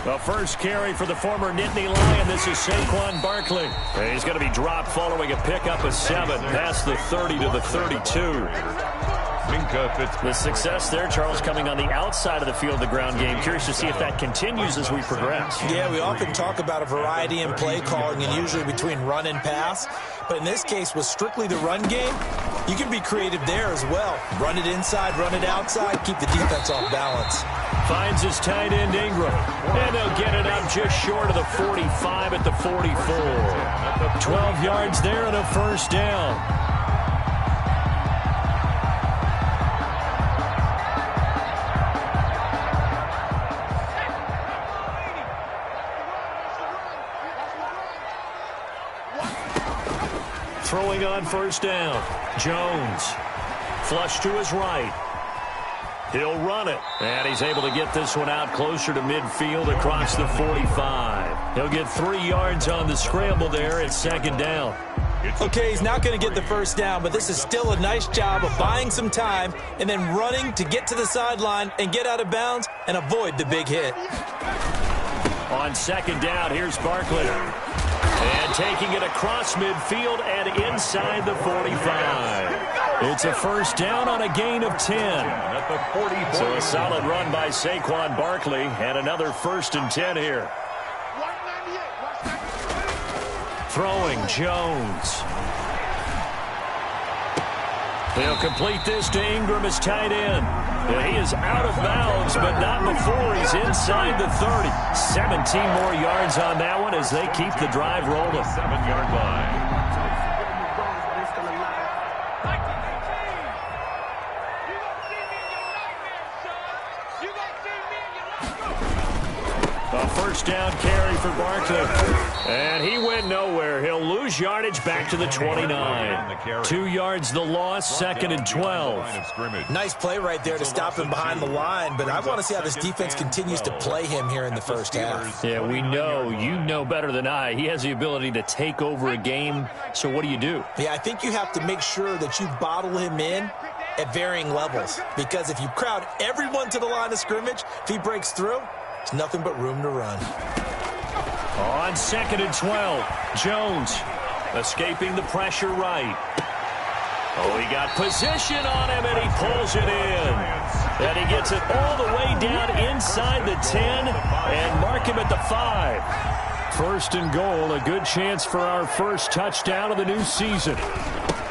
The first carry for the former Nittany Lion. This is Saquon Barkley. He's going to be dropped following a pickup of 7 past the 30 to the 32. The success there, Charles, coming on the outside of the field, the ground game. Curious to see if that continues as we progress. Yeah, we often talk about a variety in play calling and usually between run and pass. But in this case, with strictly the run game, you can be creative there as well. Run it inside, run it outside, keep the defense off balance. Finds his tight end Ingram. And they'll get it up just short of the 45 at the 44. 12 yards there and a first down. Throwing on first down. Jones. Flush to his right. He'll run it. And he's able to get this one out closer to midfield across the 45. He'll get 3 yards on the scramble there at second down. Okay, he's not going to get the first down, but this is still a nice job of buying some time and then running to get to the sideline and get out of bounds and avoid the big hit. On second down, here's Barkley. And taking it across midfield and inside the 45. It's a first down on a gain of 10. So a solid run by Saquon Barkley and another 1st and 10 here. Throwing Jones. He'll complete this to Ingram as tight end. He is out of bounds, but not before he's inside the 30. 17 more yards on that one as they keep the drive rolling. 7-yard line. A first down carry for Barkley. And he went nowhere. He'll lose yardage back to the 29. 2 yards the loss, 2nd and 12. Nice play right there to stop him behind the line, but I want to see how this defense continues to play him here in the first half. Yeah, we know. You know better than I. He has the ability to take over a game, so what do? Yeah, I think you have to make sure that you bottle him in at varying levels, because if you crowd everyone to the line of scrimmage, if he breaks through, it's nothing but room to run. On 2nd and 12, Jones escaping the pressure right. Oh, he got position on him, and he pulls it in. And he gets it all the way down inside the 10 and mark him at the 5. 1st and goal, a good chance for our first touchdown of the new season.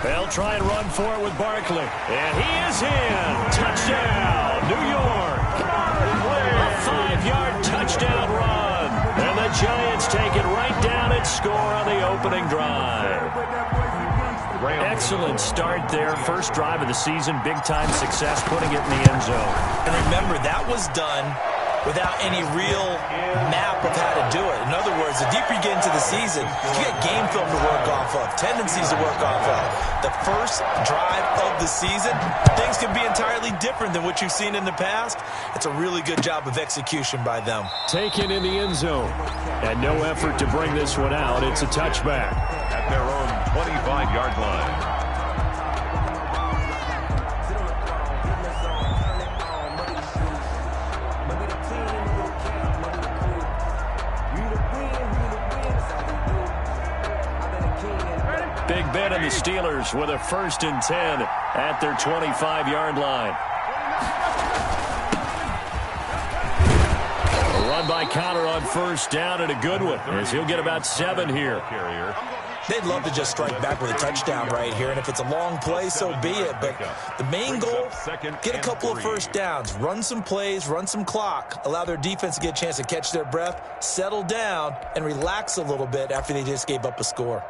They'll try and run for it with Barkley. And he is in. Touchdown, New York. A 5-yard touchdown run. And the Giants take it right down and score on the opening drive. Excellent start there. First drive of the season. Big-time success putting it in the end zone. And remember, that was done without any real map of how to do it. In other words, the deeper you get into the season, you get game film to work off of, tendencies to work off of. The first drive of the season, things can be entirely different than what you've seen in the past. It's a really good job of execution by them. Taken in the end zone. And no effort to bring this one out. It's a touchback. At their own 25-yard line. Big Ben and the Steelers with a 1st and 10 at their 25-yard line. A run by Connor on first down and a good one, as he'll get about 7 here. They'd love to just strike back with a touchdown right here, and if it's a long play, so be it. But the main goal, get a couple of first downs, run some plays, run some clock, allow their defense to get a chance to catch their breath, settle down, and relax a little bit after they just gave up a score.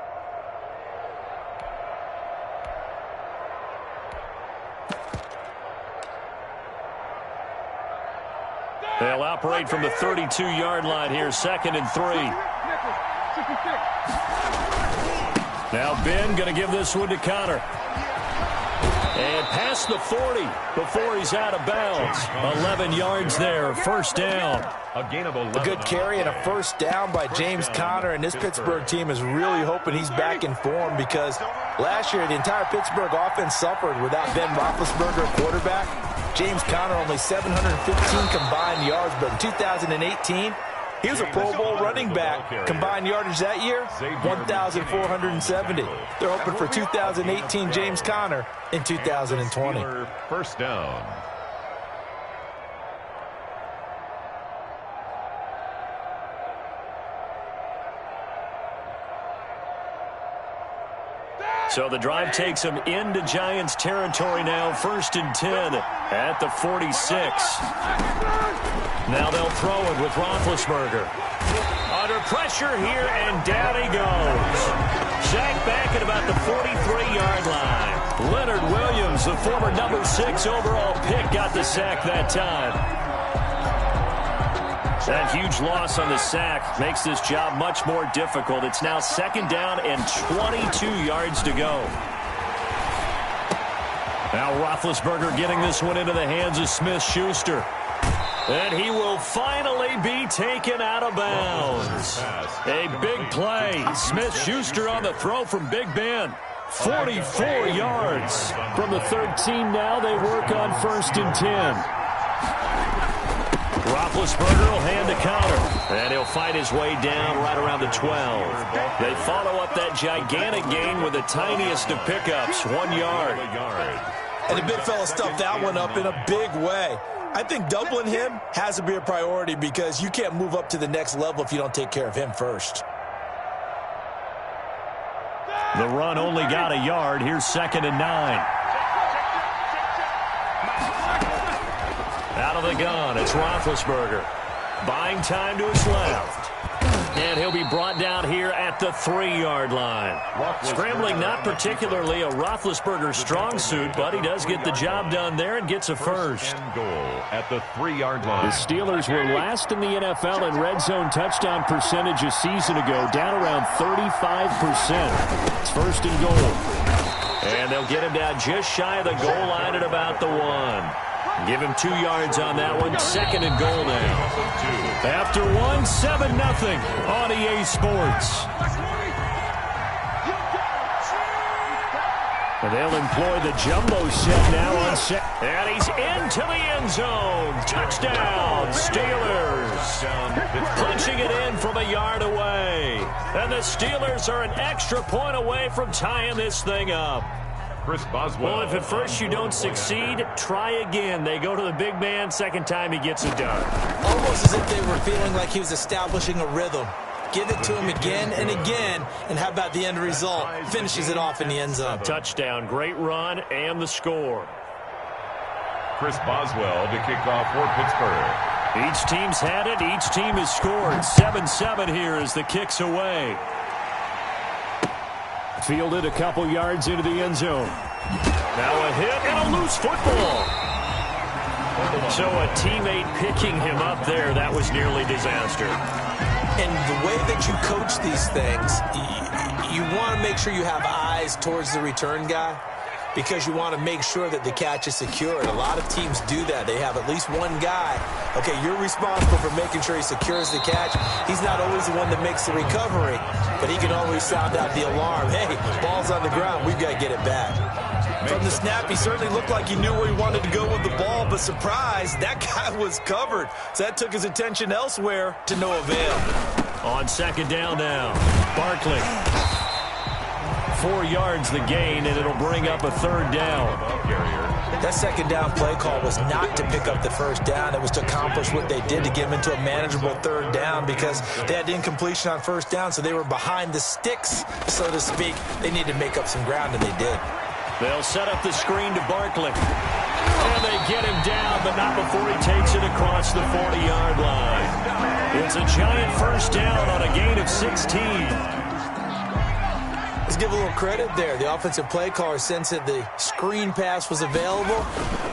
They'll operate from the 32-yard line here, 2nd and 3. Now Ben going to give this one to Connor. And past the 40 before he's out of bounds. 11 yards there, first down. A good carry and a first down by James Conner, and this Pittsburgh team is really hoping he's back in form because last year the entire Pittsburgh offense suffered without Ben Roethlisberger at quarterback. James Conner only 715 combined yards, but in 2018, he was a Pro Bowl running back. Combined yardage that year, 1,470. They're hoping for 2018 James Conner in 2020. First down. So the drive takes them into Giants territory now, 1st and 10 at the 46. Now they'll throw it with Roethlisberger. Under pressure here, and down he goes. Sacked back at about the 43-yard line. Leonard Williams, the former number 6 overall pick, got the sack that time. That huge loss on the sack makes this job much more difficult. It's now 2nd down and 22 yards to go. Now Roethlisberger getting this one into the hands of Smith-Schuster. And he will finally be taken out of bounds. A big play. Smith-Schuster on the throw from Big Ben. 44 yards. From the 13 now, they work on 1st and 10. Roethlisberger will hand the counter, and he'll fight his way down right around the 12. They follow up that gigantic gain with the tiniest of pickups, 1 yard. And the big fella stuffed that one up in a big way. I think doubling him has to be a priority because you can't move up to the next level if you don't take care of him first. The run only got a yard. Here's 2nd and 9. Out of the gun, it's Roethlisberger. Buying time to his left. And he'll be brought down here at the 3-yard line. Scrambling not particularly a Roethlisberger strong suit, but he does get the job done there and gets a first. And goal at the 3-yard line. The Steelers were last in the NFL in red zone touchdown percentage a season ago, down around 35%. It's 1st and goal. And they'll get him down just shy of the goal line at about the 1. Give him 2 yards on that one. 2nd and goal now. After 1, 7-0 on EA Sports. And they'll employ the jumbo set now on set. And he's into the end zone. Touchdown, Steelers. Punching it in from a yard away. And the Steelers are an extra point away from tying this thing up. Chris Boswell. Well, if at first you don't succeed, try again. They go to the big man. 2nd time he gets it done. Almost as if they were feeling like he was establishing a rhythm. Give it to him again and again, and how about the end result? Finishes it off in the end zone. Touchdown, great run, and the score. Chris Boswell to kick off for Pittsburgh. Each team's had it. Each team has scored. 7-7 here as the kick's away. Fielded a couple yards into the end zone. Now a hit and a loose football. So a teammate picking him up there, that was nearly disaster. And the way that you coach these things, you want to make sure you have eyes towards the return guy because you want to make sure that the catch is secured. A lot of teams do that. They have at least one guy. Okay, you're responsible for making sure he secures the catch. He's not always the one that makes the recovery, but he can always sound out the alarm. Hey, ball's on the ground. We've got to get it back. From the snap, he certainly looked like he knew where he wanted to go with the ball, but surprise, that guy was covered. So that took his attention elsewhere to no avail. On 2nd down now, Barkley. 4 yards the gain, and it'll bring up a 3rd down. That 2nd down play call was not to pick up the 1st down. It was to accomplish what they did to get them into a manageable 3rd down because they had incompletion on 1st down, so they were behind the sticks, so to speak. They needed to make up some ground, and they did. They'll set up the screen to Barkley. And they get him down, but not before he takes it across the 40-yard line. It's a giant 1st down on a gain of 16. Let's give a little credit there. The offensive play caller sensed that the screen pass was available.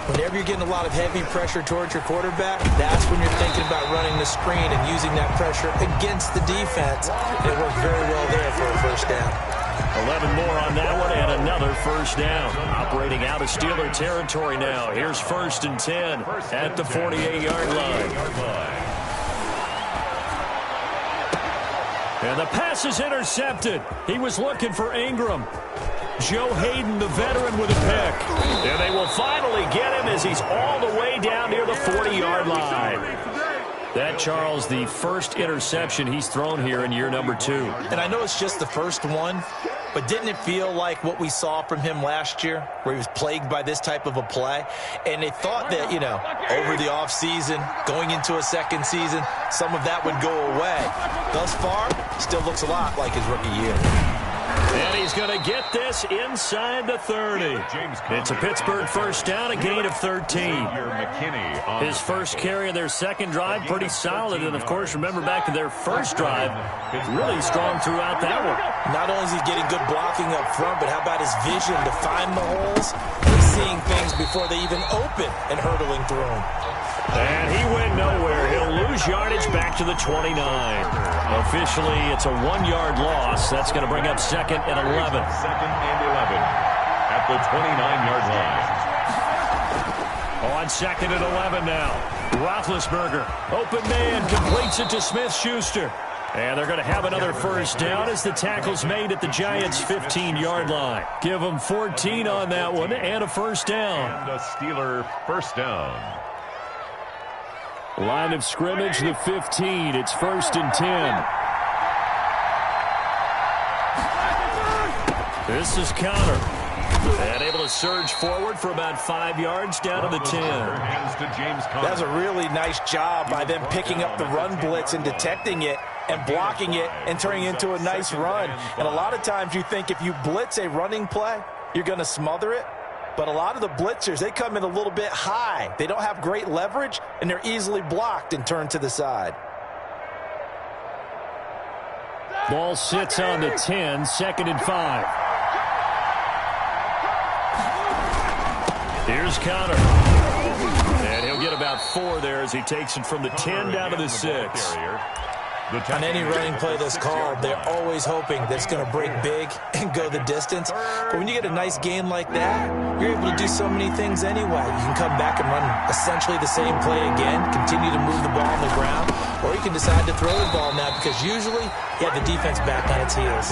Whenever you're getting a lot of heavy pressure towards your quarterback, that's when you're thinking about running the screen and using that pressure against the defense. And it worked very well there for a 1st down. 11 more on that one and another 1st down. Operating out of Steeler territory now. Here's 1st and 10 at the 48-yard line. And the pass is intercepted. He was looking for Ingram. Joe Hayden, the veteran, with a pick. And they will finally get him as he's all the way down near the 40-yard line. That, Charles, the first interception he's thrown here in year number 2. And I know it's just the first one, but didn't it feel like what we saw from him last year, where he was plagued by this type of a play? And they thought that, you know, over the offseason, going into a second season, some of that would go away. Thus far, still looks a lot like his rookie year. And he's going to get this inside the 30. It's a Pittsburgh first down, a gain of 13. His first carry of their second drive, pretty solid. And, of course, remember back to their first drive, really strong throughout that one. Not only is he getting good blocking up front, but how about his vision to find the holes? He's seeing things before they even open and hurtling through them. And he went nowhere. He'll lose yardage back to the 29. Officially, it's a 1-yard loss. That's going to bring up 2nd and 11. 2nd and 11 at the 29-yard line. On 2nd and 11 now. Roethlisberger, open man, completes it to Smith-Schuster. And they're going to have another first down as the tackle's made at the Giants' 15-yard line. Give them 14 on that one and a first down. And a Steeler first down. Line of scrimmage, the 15. It's 1st and 10. This is Connor. And able to surge forward for about 5 yards down to the 10. That's a really nice job by them picking up the run blitz and detecting it and blocking it and turning it into a nice run. And a lot of times you think if you blitz a running play, you're going to smother it. But a lot of the blitzers, they come in a little bit high. They don't have great leverage, and they're easily blocked and turned to the side. Ball sits on the 10, 2nd and 5. Here's Connor. And he'll get about 4 there as he takes it from the 10 down to the 6. On any running play that's called, they're always hoping that it's going to break big and go the distance. But when you get a nice gain like that, you're able to do so many things anyway. You can come back and run essentially the same play again, continue to move the ball on the ground, or you can decide to throw the ball now because usually you have the defense back on its heels.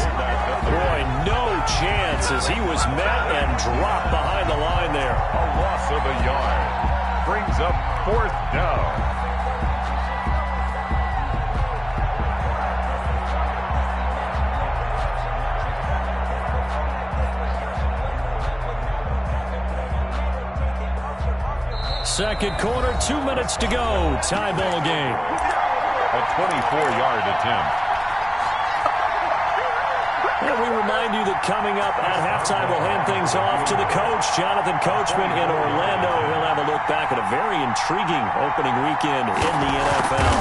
Boy, no chance as he was met and dropped behind the line there. A loss of a yard brings up 4th down. Second quarter, 2 minutes to go. Tie ball game. A 24-yard attempt. And we remind you that coming up at halftime, we'll hand things off to the coach, Jonathan Coachman in Orlando. He'll have a look back at a very intriguing opening weekend in the NFL.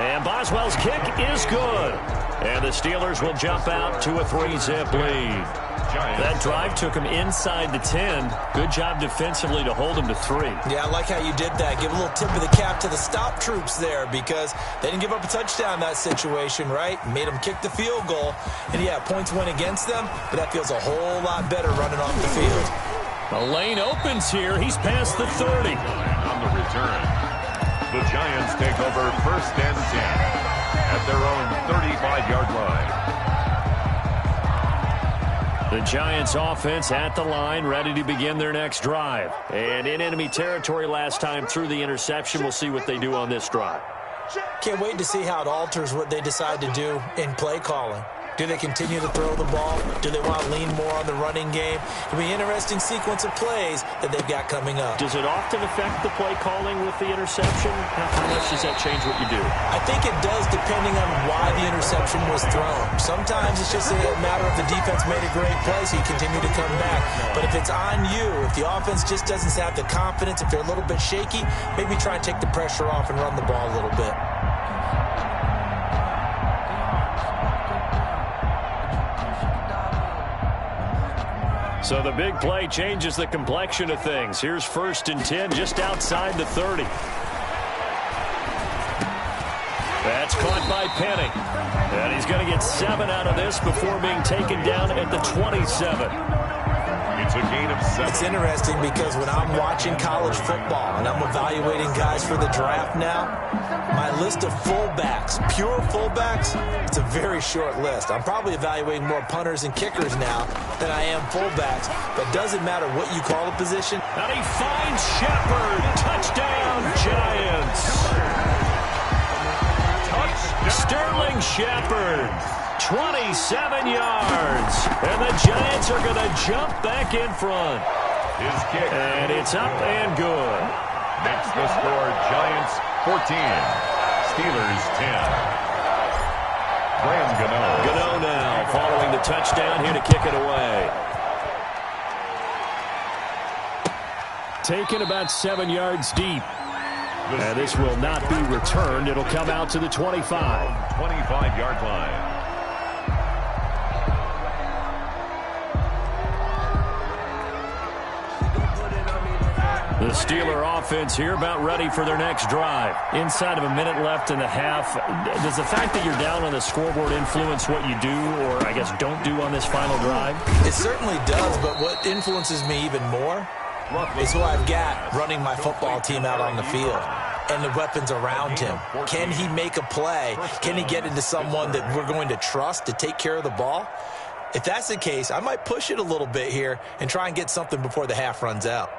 And Boswell's kick is good. And the Steelers will jump out to a 3-zip lead. That drive took him inside the 10. Good job defensively to hold him to 3. Yeah, I like how you did that. Give a little tip of the cap to the stop troops there because they didn't give up a touchdown in that situation, right? Made them kick the field goal. And, yeah, points went against them, but that feels a whole lot better running off the field. The lane opens here. He's past the 30. On the return, the Giants take over 1st and 10 at their own 35-yard line. The Giants offense at the line, ready to begin their next drive. And in enemy territory last time through the interception. We'll see what they do on this drive. Can't wait to see how it alters what they decide to do in play calling. Do they continue to throw the ball? Do they want to lean more on the running game? It'll be an interesting sequence of plays that they've got coming up. Does it often affect the play calling with the interception? How much does that change what you do? I think it does depending on why the interception was thrown. Sometimes it's just a matter of the defense made a great play, so you continue to come back. But if it's on you, if the offense just doesn't have the confidence, if they're a little bit shaky, maybe try and take the pressure off and run the ball a little bit. So the big play changes the complexion of things. Here's 1st and 10 just outside the 30. That's caught by Penny. And he's going to get 7 out of this before being taken down at the 27. It's a gain of 7. It's interesting because when I'm watching college football and I'm evaluating guys for the draft now, my list of fullbacks, pure fullbacks, it's a very short list. I'm probably evaluating more punters and kickers now than I am fullbacks, but it doesn't matter what you call the position. And he finds Shepard. Touchdown, Giants. Sterling Shepard, 27 yards. And the Giants are going to jump back in front. His kick. And it's up and good. Makes the score Giants 14, Steelers 10. Graham Gano. Gano now following the touchdown here to kick it away. Taken about 7 yards deep. And this will not be returned. It'll come out to the 25. 25-yard line. The Steeler offense here about ready for their next drive. Inside of a minute left in the half. Does the fact that you're down on the scoreboard influence what you do, or I guess don't do on this final drive? It certainly does, but what influences me even more is who I've got running my football team out on the field and the weapons around him. Can he make a play? Can he get into someone that we're going to trust to take care of the ball? If that's the case, I might push it a little bit here and try and get something before the half runs out.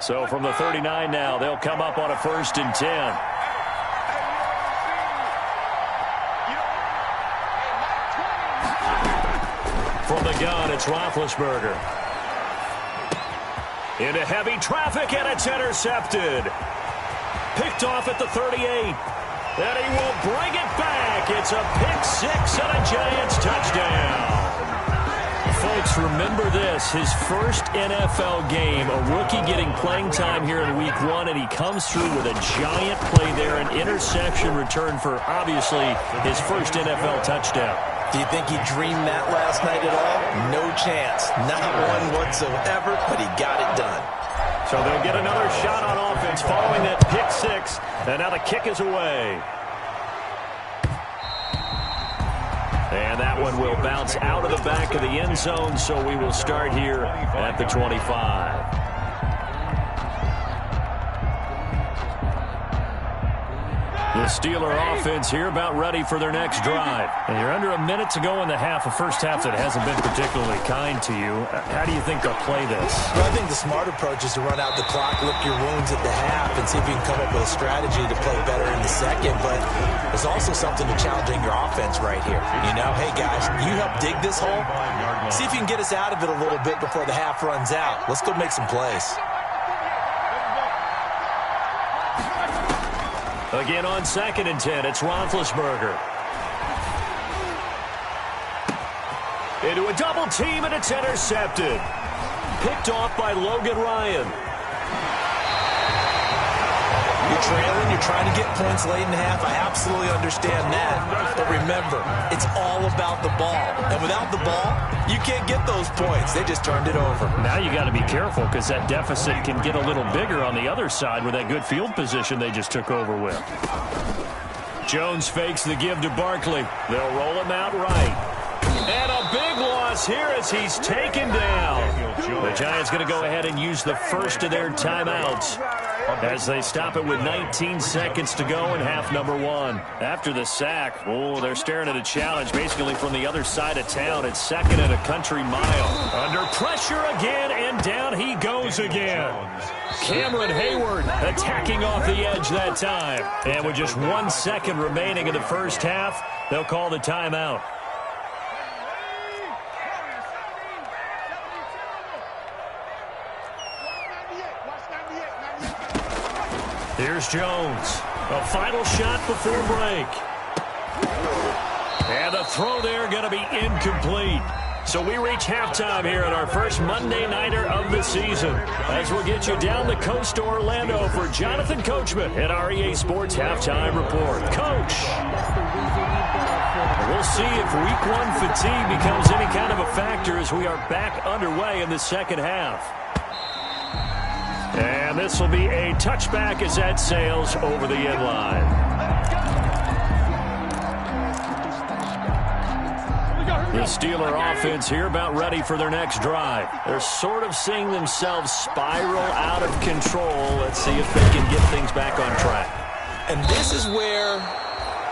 So from the 39 now, they'll come up on a 1st and 10. From the gun, it's Roethlisberger. Into heavy traffic, and it's intercepted. Picked off at the 38. And he will bring it back. It's a pick 6 and a Giants touchdown. Folks, remember this, his first NFL game, a rookie getting playing time here in week 1, and he comes through with a giant play there, an interception return for, obviously, his first NFL touchdown. Do you think he dreamed that last night at all? No chance. Not one whatsoever, but he got it done. So they'll get another shot on offense following that pick 6, and now the kick is away. And that one will bounce out of the back of the end zone, so we will start here at the 25. The Steeler offense here about ready for their next drive. And you're under a minute to go in the half, a first half that hasn't been particularly kind to you. How do you think they'll play this? Well, I think the smart approach is to run out the clock, lick your wounds at the half, and see if you can come up with a strategy to play better in the second. But there's also something to challenging your offense right here. You know, hey, guys, you help dig this hole. See if you can get us out of it a little bit before the half runs out. Let's go make some plays. Again on 2nd and 10, it's Roethlisberger. Into a double team, and it's intercepted. Picked off by Logan Ryan. You're trailing, you're trying to get points late in the half. I absolutely understand that. But remember, it's all about the ball. And without the ball, you can't get those points. They just turned it over. Now you got to be careful because that deficit can get a little bigger on the other side with that good field position they just took over with. Jones fakes the give to Barkley. They'll roll him out right. And a big loss here as he's taken down. The Giants going to go ahead and use the first of their timeouts as they stop it with 19 seconds to go in half number 1. After the sack, they're staring at a challenge basically from the other side of town. It's 2nd and a country mile. Under pressure again, and down he goes again. Cameron Hayward attacking off the edge that time. And with just 1 second remaining in the first half, they'll call the timeout. Here's Jones. A final shot before break. And the throw there going to be incomplete. So we reach halftime here at our first Monday Nighter of the season. As we'll get you down the coast to Orlando for Jonathan Coachman at our EA Sports Halftime Report. Coach. We'll see if week 1 fatigue becomes any kind of a factor as we are back underway in the second half. And this will be a touchback as that sails over the end line. The Steeler offense here about ready for their next drive. They're sort of seeing themselves spiral out of control. Let's see if they can get things back on track. And this is where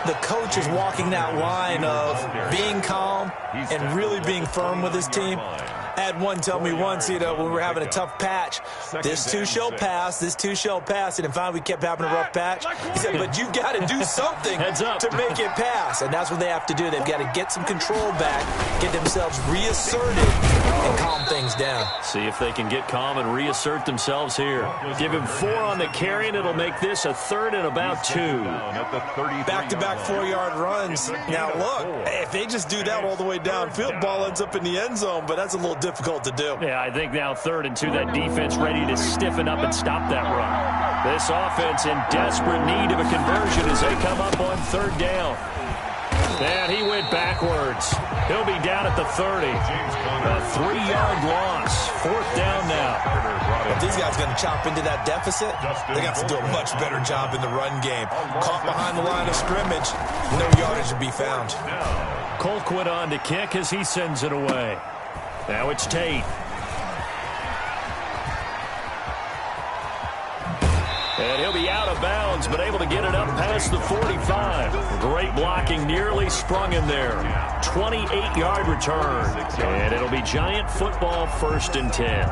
the coach is walking that line of being calm and really being firm with his team. I had one tell me once, when we were having a tough patch, this too shall pass, this too shall pass. And finally we kept having a rough patch. He said, but you've got to do something to make it pass. And that's what they have to do. They've got to get some control back, get themselves reasserted, and calm things down. See if they can get calm and reassert themselves here. Give him 4 on the carry, and it'll make this a 3rd and about 2. Back-to-back 4-yard runs. Now, look, if they just do that all the way downfield, ball ends up in the end zone, but that's a little difficult to do. Yeah, I think now 3rd and 2, that defense ready to stiffen up and stop that run. This offense in desperate need of a conversion as they come up on 3rd down. And he went backwards. He'll be down at the 30. A 3-yard loss. 4th down now. If these guys are going to chop into that deficit, they got to do a much better job in the run game. Caught behind the line of scrimmage, no yardage to be found. Colquitt on to kick as he sends it away. Now it's Tate. And he'll be out of bounds, but able to get it up past the 45. Great blocking, nearly sprung in there. 28-yard return. And it'll be Giant football, 1st and 10.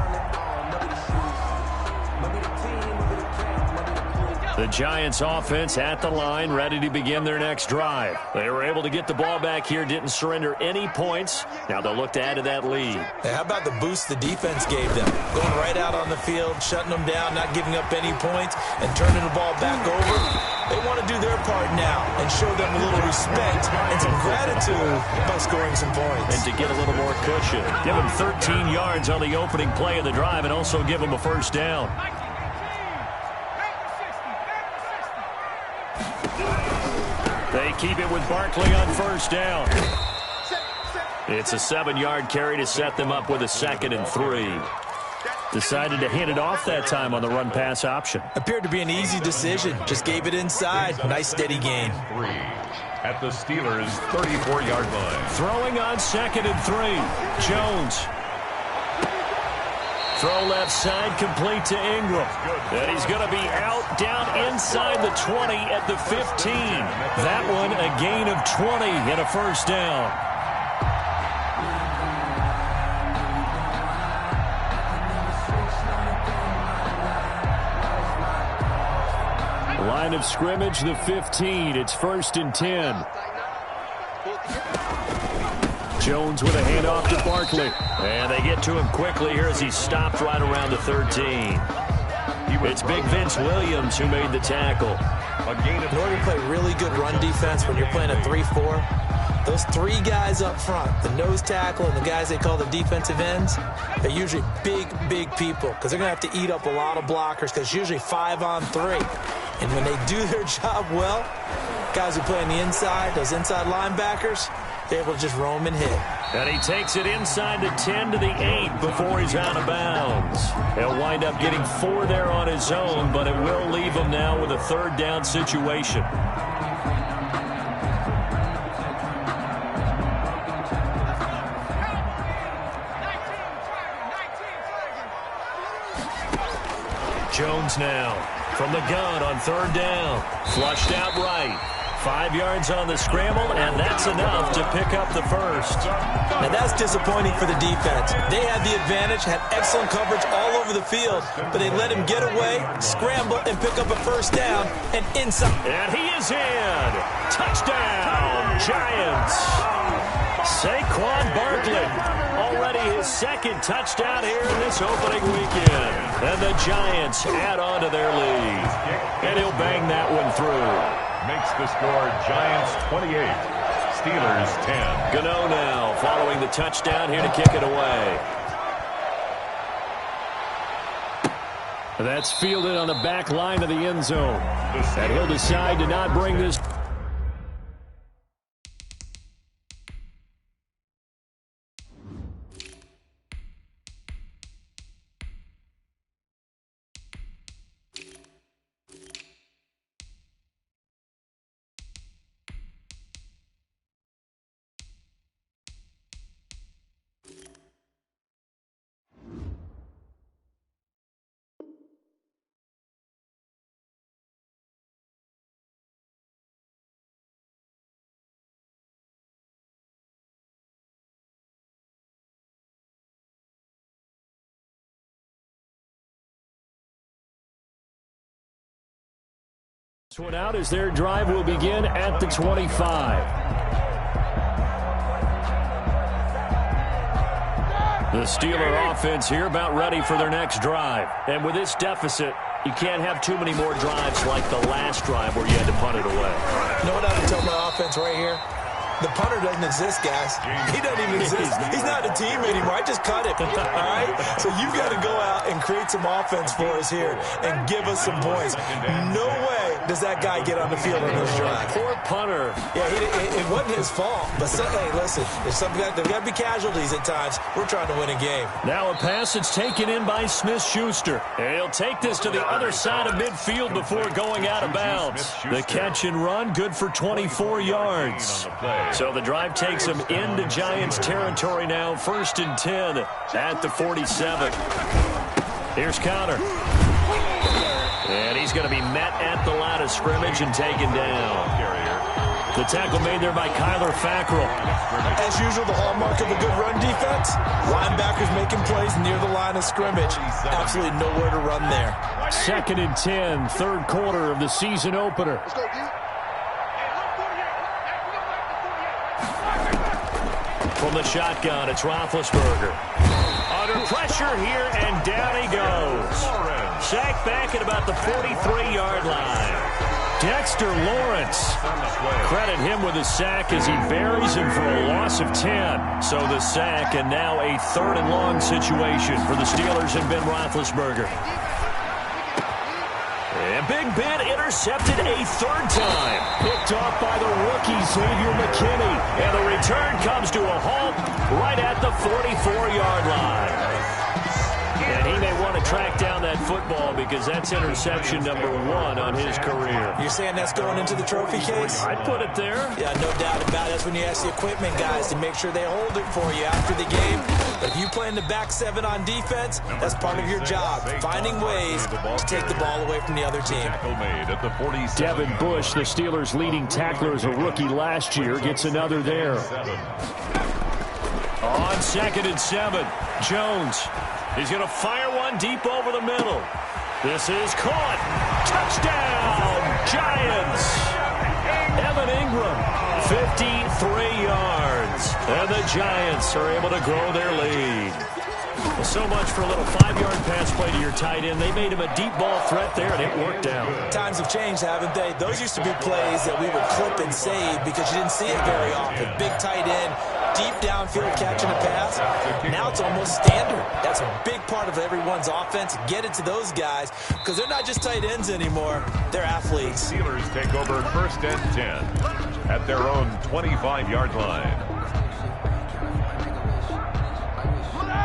The Giants offense at the line, ready to begin their next drive. They were able to get the ball back here, didn't surrender any points. Now they'll look to add to that lead. Hey, how about the boost the defense gave them? Going right out on the field, shutting them down, not giving up any points, and turning the ball back over. They want to do their part now and show them a little respect and some gratitude by scoring some points. And to get a little more cushion. Give them 13 yards on the opening play of the drive and also give them a 1st down. They keep it with Barkley on 1st down. It's a 7-yard carry to set them up with a 2nd and 3. Decided to hand it off that time on the run-pass option. Appeared to be an easy decision. Just gave it inside. Nice steady gain. At the Steelers' 34-yard line. Throwing on 2nd and 3. Jones. Throw left side, complete to Ingram. And he's going to be out down inside the 20 at the 15. That one a gain of 20 and a 1st down. Line of scrimmage, the 15. It's 1st and 10. Jones with a handoff to Barkley. And they get to him quickly here as he stopped right around the 13. It's Big Vince Williams who made the tackle. In order to play really good run defense when you're playing a 3-4, those 3 guys up front, the nose tackle and the guys they call the defensive ends, they're usually big people because they're going to have to eat up a lot of blockers because it's usually 5 on 3. And when they do their job well, guys who play on the inside, those inside linebackers, they're able to just roam and hit. And he takes it inside the 10 to the 8 before he's out of bounds. He'll wind up getting 4 there on his own, but it will leave him now with a 3rd down situation. Jones now from the gun on 3rd down. Flushed out right. 5 yards on the scramble, and that's enough to pick up the 1st. Now that's disappointing for the defense. They had the advantage, had excellent coverage all over the field, but they let him get away, scramble, and pick up a 1st down, and inside. And he is in. Touchdown, Giants. Saquon Barkley, already his 2nd touchdown here in this opening weekend. And the Giants add on to their lead. And he'll bang that one through. Makes the score Giants 28, Steelers 10. Gano now following the touchdown here to kick it away. That's fielded on the back line of the end zone. And he'll decide to not bring this One out as their drive will begin at the 25. The Steeler offense here about ready for their next drive. And with this deficit, you can't have too many more drives like the last drive where you had to punt it away. You know what I would tell my offense right here? The punter doesn't exist, guys. He doesn't even exist. He's not a team anymore. I just cut him, all right? So you've got to go out and create some offense for us here and give us some points. No way does that guy get on the field on this drive. Poor punter. Yeah, it wasn't his fault. But, hey, listen, there's got to be casualties at times. We're trying to win a game. Now a pass that's taken in by Smith-Schuster. He'll take this to the other side of midfield before going out of bounds. The catch and run, good for 24 yards. So the drive takes him into Giants territory now, 1st and 10 at the 47. Here's Connor. And he's going to be met at the line of scrimmage and taken down. The tackle made there by Kyler Fackrell. As usual, the hallmark of a good run defense, linebackers making plays near the line of scrimmage. Absolutely nowhere to run there. 2nd and 10, third quarter of the season opener. From the shotgun, it's Roethlisberger. Under pressure here, and down he goes. Sacked back at about the 43-yard line. Dexter Lawrence. Credit him with a sack as he buries him for a loss of 10. So the sack, and now a 3rd and long situation for the Steelers and Ben Roethlisberger. And Big Ben intercepted a 3rd time. Picked off by the rookie Xavier McKinney. And the return comes to a halt right at the 44-yard line. And he may want to track down that football because that's interception number 1 on his career. You're saying that's going into the trophy case? I'd put it there. Yeah, no doubt about it. That's when you ask the equipment guys to make sure they hold it for you after the game. But if you play in the back 7 on defense, that's part of your job, finding ways to take the ball away from the other team. Devin Bush, the Steelers' leading tackler as a rookie last year, gets another there. On 2nd and 7, Jones. He's going to fire one deep over the middle. This is caught. Touchdown, Giants. Evan Ingram, 53 yards. And the Giants are able to grow their lead. Well, so much for a little 5-yard pass play to your tight end. They made him a deep ball threat there, and it worked out. Times have changed, haven't they? Those used to be plays that we would clip and save because you didn't see it very often. Big tight end, deep downfield catching a pass. Now it's almost standard. That's a big part of everyone's offense. Get it to those guys because they're not just tight ends anymore. They're athletes. Steelers take over 1st and 10 at their own 25-yard line.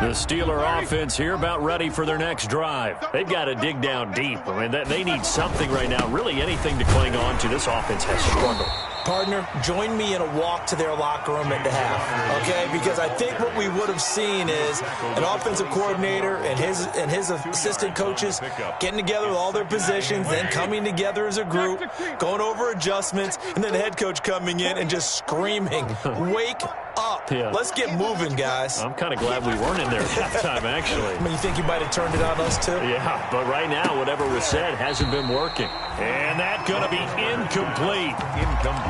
The Steeler offense here about ready for their next drive. They've got to dig down deep. I mean, they need something right now, really anything to cling on to. This offense has struggled. Partner, join me in a walk to their locker room at the half, okay? Because I think what we would have seen is an offensive coordinator and his assistant coaches getting together with all their positions, then coming together as a group, going over adjustments, and then the head coach coming in and just screaming, wake up. Yeah. Let's get moving, guys. I'm kind of glad we weren't in there at halftime, actually. I mean, you think you might have turned it on us, too? Yeah, but right now, whatever was said hasn't been working. And that's going to be incomplete.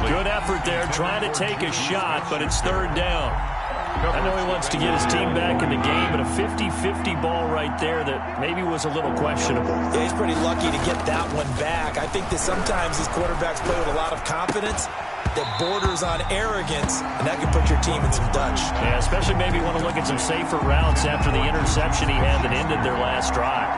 Good effort there, trying to take a shot, but it's 3rd down. I know he wants to get his team back in the game, but a 50-50 ball right there that maybe was a little questionable. Yeah, he's pretty lucky to get that one back. I think that sometimes these quarterbacks play with a lot of confidence that borders on arrogance, and that can put your team in some Dutch. Yeah, especially maybe want to look at some safer routes after the interception he had that ended their last drive.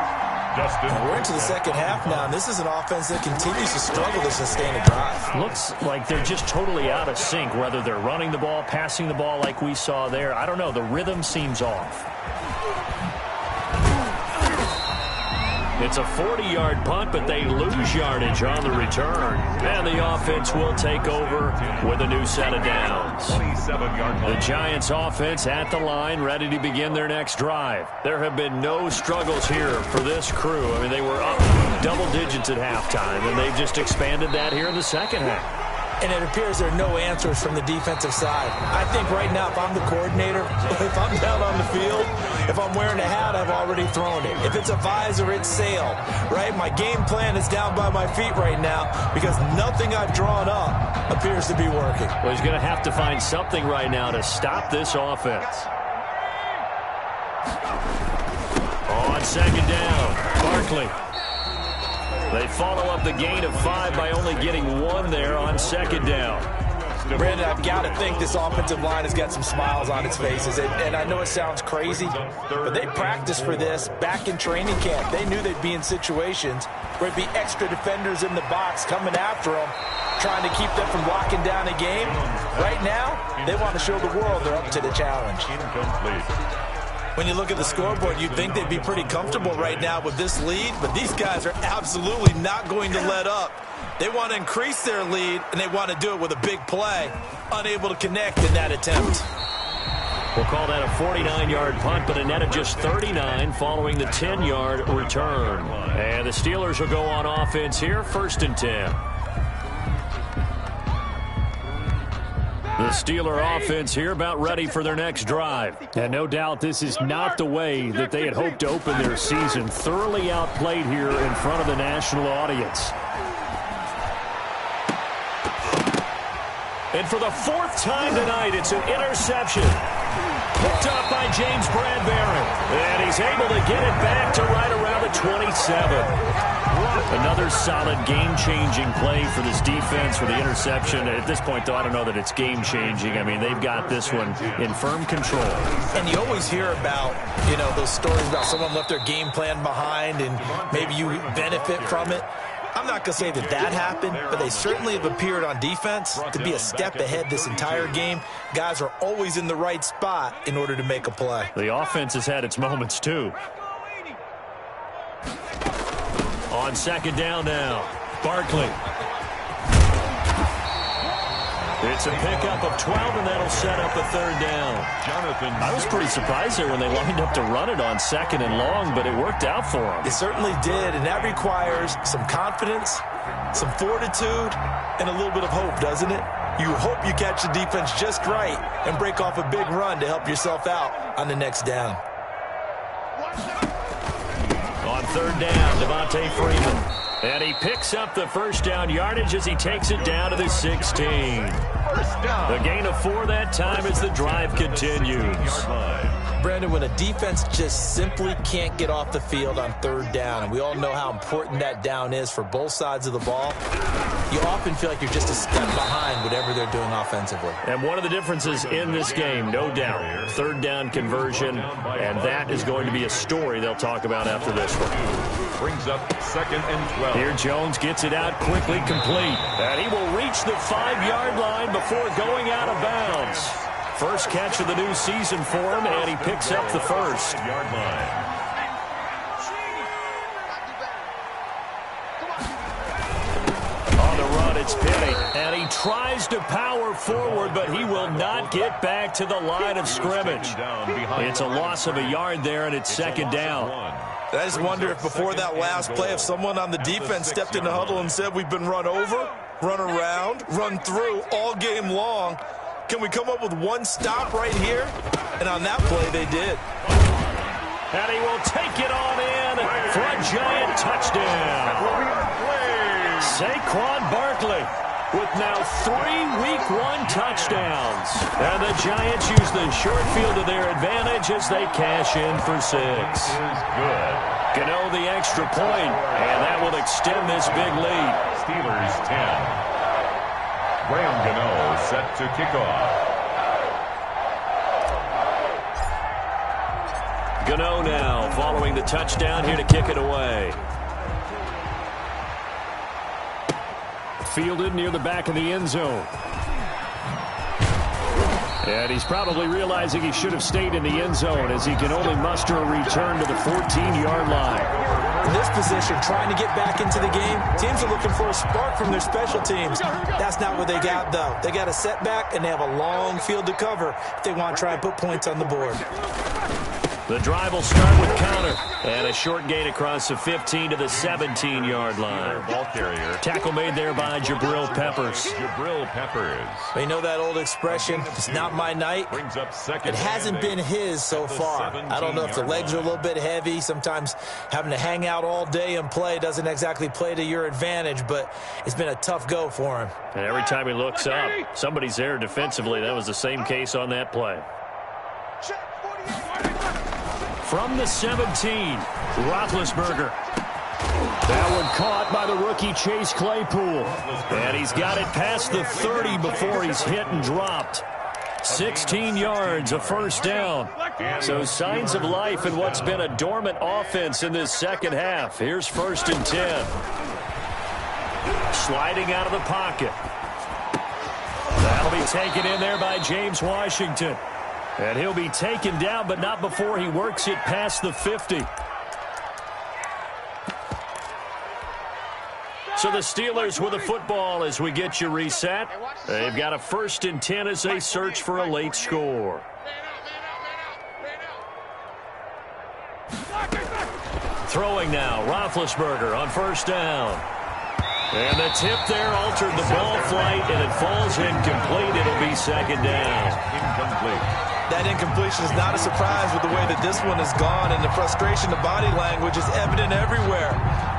We're into the second half now, and this is an offense that continues to struggle to sustain a drive. Looks like they're just totally out of sync, whether they're running the ball, passing the ball like we saw there. I don't know. The rhythm seems off. It's a 40-yard punt, but they lose yardage on the return. And the offense will take over with a new set of downs. The Giants offense at the line, ready to begin their next drive. There have been no struggles here for this crew. I mean, they were up double digits at halftime, and they've just expanded that here in the second half. and it appears there are no answers from the defensive side. I think right now, if I'm the coordinator, if I'm down on the field, if I'm wearing a hat, I've already thrown it. If it's a visor, it's sailed, right? My game plan is down by my feet right now because nothing I've drawn up appears to be working. Well, he's going to have to find something right now to stop this offense. On second down, Barkley. They follow up the gain of 5 by only getting 1 there on second down. Brandon, I've got to think this offensive line has got some smiles on its faces. And I know it sounds crazy, but they practiced for this back in training camp. They knew they'd be in situations where it'd be extra defenders in the box coming after them, trying to keep them from locking down a game. Right now, they want to show the world they're up to the challenge. When you look at the scoreboard, you'd think they'd be pretty comfortable right now with this lead, but these guys are absolutely not going to let up. They want to increase their lead, and they want to do it with a big play. Unable to connect in that attempt. We'll call that a 49-yard punt, but a net of just 39 following the 10-yard return. And the Steelers will go on offense here, 1st and 10. The Steeler offense here about ready for their next drive. And no doubt this is not the way that they had hoped to open their season. Thoroughly outplayed here in front of the national audience. And for the 4th time tonight, it's an interception. Picked up by James Bradbury. And he's able to get it back to right around the 27. Another solid game-changing play for this defense for the interception. At this point, though, I don't know that it's game-changing. I mean, they've got this one in firm control. And you always hear about, you know, those stories about someone left their game plan behind and maybe you benefit from it. I'm not going to say that that happened, but they certainly have appeared on defense to be a step ahead this entire game. Guys are always in the right spot in order to make a play. The offense has had its moments, too. On second down now, Barkley. It's a pickup of 12, and that'll set up a 3rd down. I was pretty surprised there when they lined up to run it on 2nd and long, but it worked out for them. It certainly did, and that requires some confidence, some fortitude, and a little bit of hope, doesn't it? You hope you catch the defense just right and break off a big run to help yourself out on the next down. On 3rd down, Devontae Freeman. And he picks up the 1st down yardage as he takes it down to the 16. A gain of 4 that time as the drive continues. Brandon, when a defense just simply can't get off the field on 3rd down, and we all know how important that down is for both sides of the ball, you often feel like you're just a step behind whatever they're doing offensively. And one of the differences in this game, no doubt, 3rd down conversion, and that is going to be a story they'll talk about after this one. Brings up 2nd and 12. Here Jones gets it out quickly, complete. And he will reach the 5-yard line before going out of bounds. First catch of the new season for him, and he picks up the 1st. On the run, it's Penny, and he tries to power forward, but he will not get back to the line of scrimmage. It's a loss of a yard there, and it's 2nd down. I just wonder if before that last play, if someone on the defense stepped in the huddle and said, we've been run over, run around, run through all game long. Can we come up with one stop right here? And on that play, they did. And he will take it on in for a giant touchdown. Saquon Barkley with now 3 Week 1 touchdowns. And the Giants use the short field to their advantage as they cash in for 6. Gano the extra point, and that will extend this big lead. Steelers 10. Graham Gano set to kick off. Gano now following the touchdown here to kick it away. Fielded near the back of the end zone. And he's probably realizing he should have stayed in the end zone as he can only muster a return to the 14-yard line. In this position, trying to get back into the game, teams are looking for a spark from their special teams. That's not what they got, though. They got a setback, and they have a long field to cover if they want to try and put points on the board. The drive will start with Connor. And a short gain across the 15 to the 17-yard line. Ball carrier. Tackle made there by Jabril Peppers. Jabril Peppers. You know that old expression, it's not my night? Brings up second. It hasn't been his so far. I don't know if the legs are a little bit heavy. Sometimes having to hang out all day and play doesn't exactly play to your advantage, but it's been a tough go for him. And every time he looks up, somebody's there defensively. That was the same case on that play. From the 17, Roethlisberger. That one caught by the rookie Chase Claypool. And he's got it past the 30 before he's hit and dropped. 16 yards, a first down. So signs of life in what's been a dormant offense in this second half. Here's 1st and 10. Sliding out of the pocket. That'll be taken in there by James Washington. And he'll be taken down, but not before he works it past the 50. So the Steelers with the football as we get you reset. They've got a 1st and 10 as they search for a late score. Throwing now, Roethlisberger on 1st down. And the tip there altered the ball flight, and it falls incomplete. It'll be 2nd down. Incomplete. That incompletion is not a surprise with the way that this one has gone, and the frustration, the body language is evident everywhere.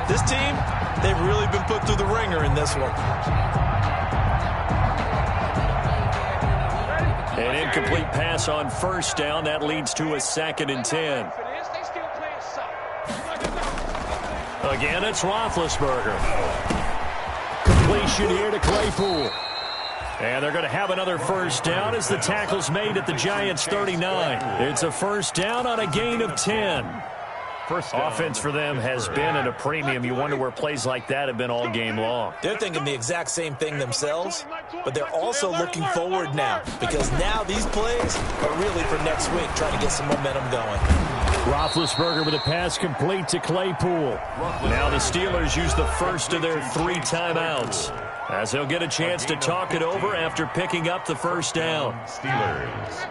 This team, they've really been put through the ringer in this one. An incomplete pass on 1st down. That leads to a 2nd and 10. Again, it's Roethlisberger. Completion here to Claypool. And they're going to have another 1st down as the tackle's made at the Giants' 39. It's a 1st down on a gain of 10. Offense for them has been at a premium. You wonder where plays like that have been all game long. They're thinking the exact same thing themselves, but they're also looking forward now, because now these plays are really for next week, trying to get some momentum going. Roethlisberger with a pass complete to Claypool. Now the Steelers use the 1st of their 3 timeouts, as they'll get a chance to talk it over after picking up the 1st down. Steelers.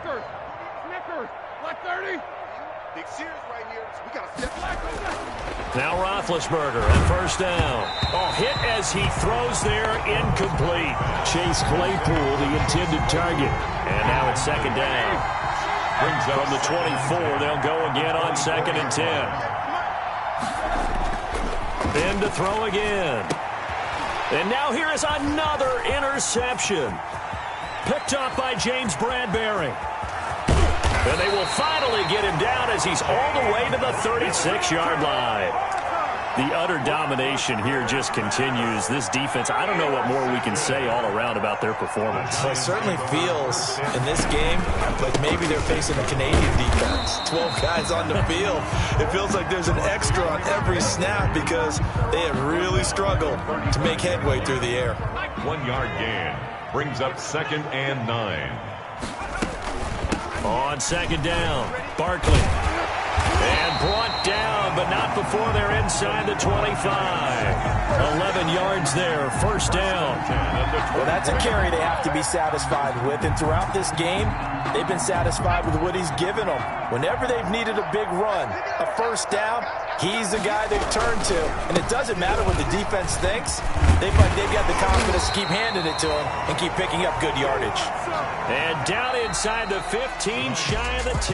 Now Roethlisberger on 1st down. Oh, hit as he throws there, incomplete. Chase Claypool, the intended target. And now it's 2nd down. From the 24, they'll go again on 2nd and 10. Then to throw again. And now here is another interception. Picked up by James Bradbury. And they will finally get him down as he's all the way to the 36-yard line. The utter domination here just continues. This defense, I don't know what more we can say all around about their performance. Well, it certainly feels in this game like maybe they're facing a Canadian defense. 12 guys on the field. It feels like there's an extra on every snap because they have really struggled to make headway through the air. 1-yard gain brings up 2nd and 9. On 2nd down, Barkley. And brought down, but not before they're inside the 25. 11 yards there, 1st down. Well, that's a carry they have to be satisfied with. And throughout this game, they've been satisfied with what he's given them. Whenever they've needed a big run, a 1st down, he's the guy they've turned to. And it doesn't matter what the defense thinks. They've got the confidence to keep handing it to him and keep picking up good yardage. And down inside the 15, shy of the 10.